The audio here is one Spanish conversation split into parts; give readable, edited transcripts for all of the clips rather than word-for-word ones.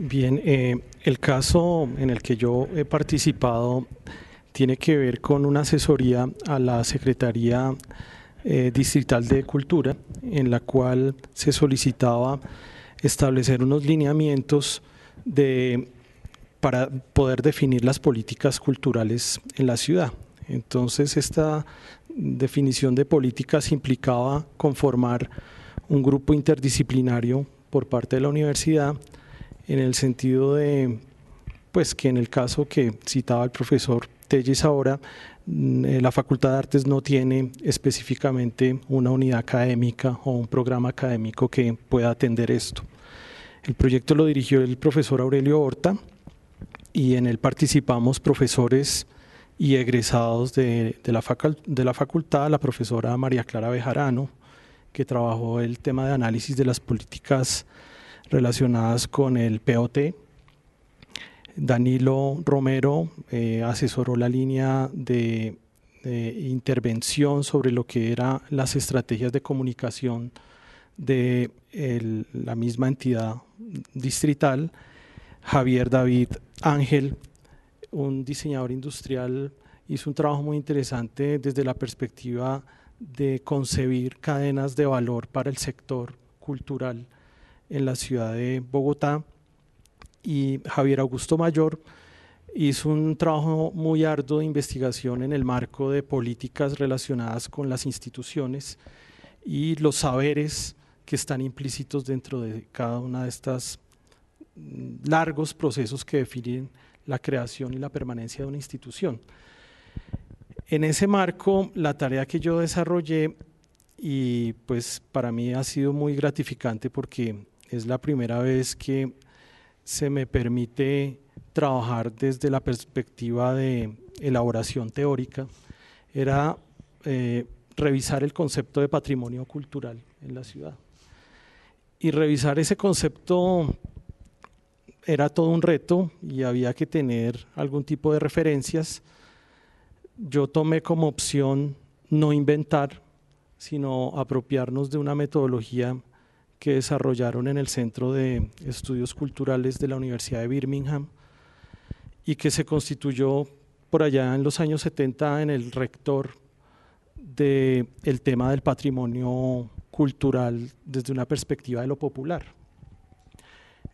Bien, el caso en el que yo he participado tiene que ver con una asesoría a la Secretaría Distrital de Cultura, en la cual se solicitaba establecer unos lineamientos para poder definir las políticas culturales en la ciudad. Entonces, esta definición de políticas implicaba conformar un grupo interdisciplinario por parte de la universidad, en el sentido de, pues, que en el caso que citaba el profesor Telles ahora, la Facultad de Artes no tiene específicamente una unidad académica o un programa académico que pueda atender esto. El proyecto lo dirigió el profesor Aurelio Horta y en él participamos profesores y egresados de la facultad, la profesora María Clara Bejarano, que trabajó el tema de análisis de las políticas relacionadas con el POT. Danilo Romero asesoró la línea de intervención sobre lo que eran las estrategias de comunicación de la misma entidad distrital. Javier David Ángel, un diseñador industrial, hizo un trabajo muy interesante desde la perspectiva de concebir cadenas de valor para el sector cultural en la ciudad de Bogotá, y Javier Augusto Mayor hizo un trabajo muy arduo de investigación en el marco de políticas relacionadas con las instituciones y los saberes que están implícitos dentro de cada una de estas largos procesos que definen la creación y la permanencia de una institución. En ese marco, la tarea que yo desarrollé, y pues para mí ha sido muy gratificante porque es la primera vez que se me permite trabajar desde la perspectiva de elaboración teórica, era revisar el concepto de patrimonio cultural en la ciudad. Y revisar ese concepto era todo un reto y había que tener algún tipo de referencias. Yo tomé como opción no inventar, sino apropiarnos de una metodología que desarrollaron en el Centro de Estudios Culturales de la Universidad de Birmingham y que se constituyó por allá en los años 70 en el rector del tema del patrimonio cultural desde una perspectiva de lo popular.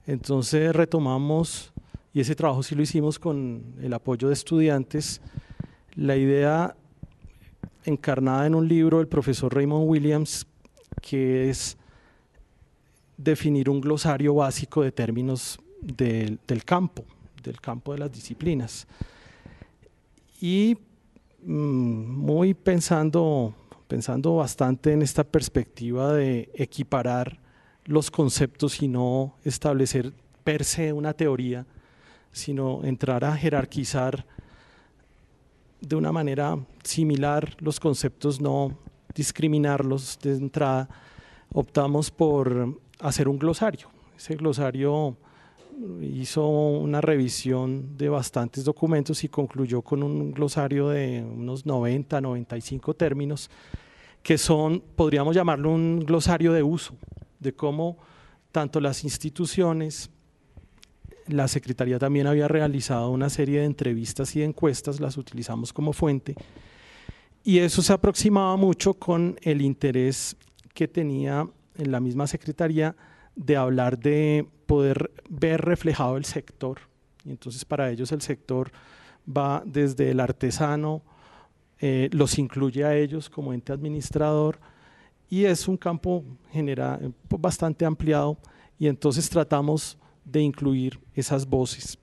Entonces retomamos, y ese trabajo sí lo hicimos con el apoyo de estudiantes, la idea encarnada en un libro del profesor Raymond Williams, que es definir un glosario básico de términos del campo de las disciplinas. Y muy pensando bastante en esta perspectiva de equiparar los conceptos y no establecer per se una teoría, sino entrar a jerarquizar de una manera similar los conceptos, no discriminarlos de entrada. Optamos por hacer un glosario. Ese glosario hizo una revisión de bastantes documentos y concluyó con un glosario de unos 90, 95 términos, que son, podríamos llamarlo un glosario de uso, de cómo tanto las instituciones, la Secretaría también había realizado una serie de entrevistas y de encuestas, las utilizamos como fuente, y eso se aproximaba mucho con el interés que tenía en la misma Secretaría de hablar de poder ver reflejado el sector. Y entonces para ellos el sector va desde el artesano, los incluye a ellos como ente administrador, y es un campo bastante ampliado, y entonces tratamos de incluir esas voces.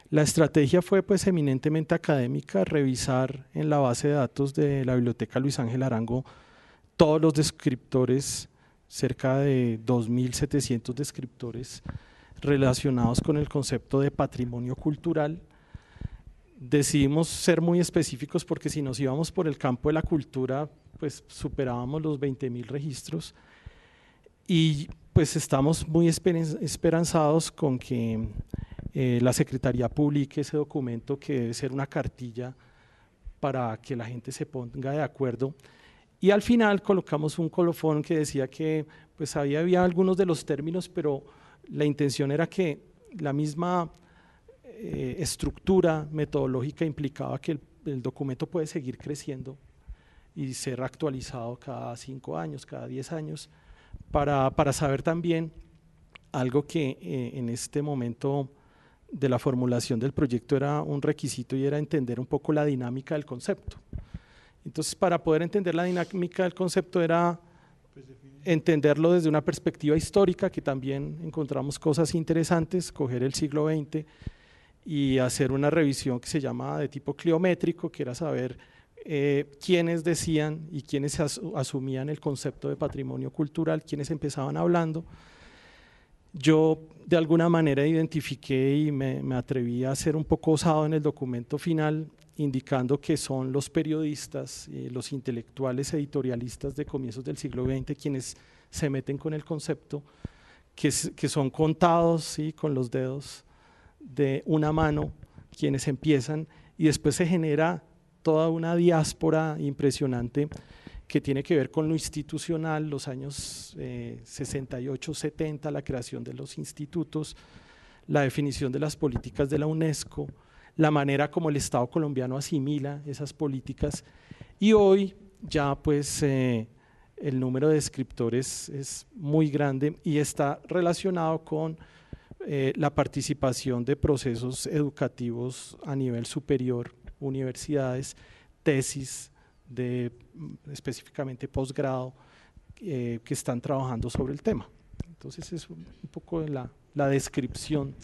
La estrategia fue pues eminentemente académica, revisar en la base de datos de la Biblioteca Luis Ángel Arango todos los descriptores, cerca de 2.700 descriptores relacionados con el concepto de patrimonio cultural. Decidimos ser muy específicos porque si nos íbamos por el campo de la cultura, pues superábamos los 20.000 registros, y pues estamos muy esperanzados con que la Secretaría publique ese documento, que debe ser una cartilla para que la gente se ponga de acuerdo. Y al final colocamos un colofón que decía que pues había algunos de los términos, pero La intención era que la misma estructura metodológica implicaba que el documento puede seguir creciendo y ser actualizado cada 5 años, cada 10 años, para saber también algo que en este momento de la formulación del proyecto era un requisito, y era entender un poco la dinámica del concepto. Entonces, para poder entender la dinámica del concepto era entenderlo desde una perspectiva histórica, que también encontramos cosas interesantes, coger el siglo XX y hacer una revisión que se llama de tipo cliométrico, que era saber quiénes decían y quiénes asumían el concepto de patrimonio cultural, quiénes empezaban hablando. Yo de alguna manera identifiqué y me atreví a ser un poco osado en el documento final, indicando que son los periodistas, los intelectuales editorialistas de comienzos del siglo XX quienes se meten con el concepto, que son contados, ¿sí?, con los dedos de una mano quienes empiezan, y después se genera toda una diáspora impresionante que tiene que ver con lo institucional, los años 68, 70, la creación de los institutos, la definición de las políticas de la UNESCO, la manera como el Estado colombiano asimila esas políticas, y hoy ya pues el número de escritores es muy grande y está relacionado con la participación de procesos educativos a nivel superior, universidades, tesis de específicamente posgrado que están trabajando sobre el tema. Entonces es un poco de la descripción